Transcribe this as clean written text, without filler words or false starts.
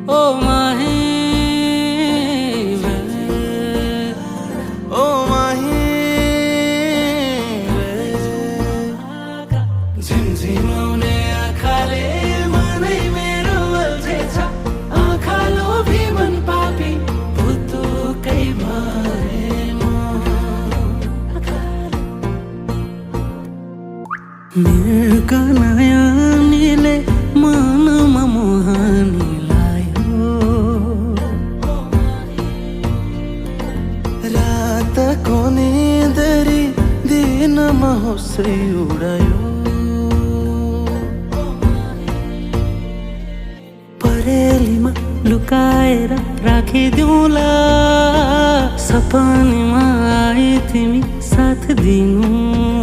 ओ माही ओ माही झिमझिमाउने आँखाले मनै मेरो अल्झेछ। आँखा लोभी मन पापी भुतुकै भए म। मेघका नयनले मनमा मोहनी लायो। रातको निदरी दिनमा होसै उडायो। परेलीमा लुकाएर राखिदिउँला, सपनीमा आई तिमी साथ दिनु।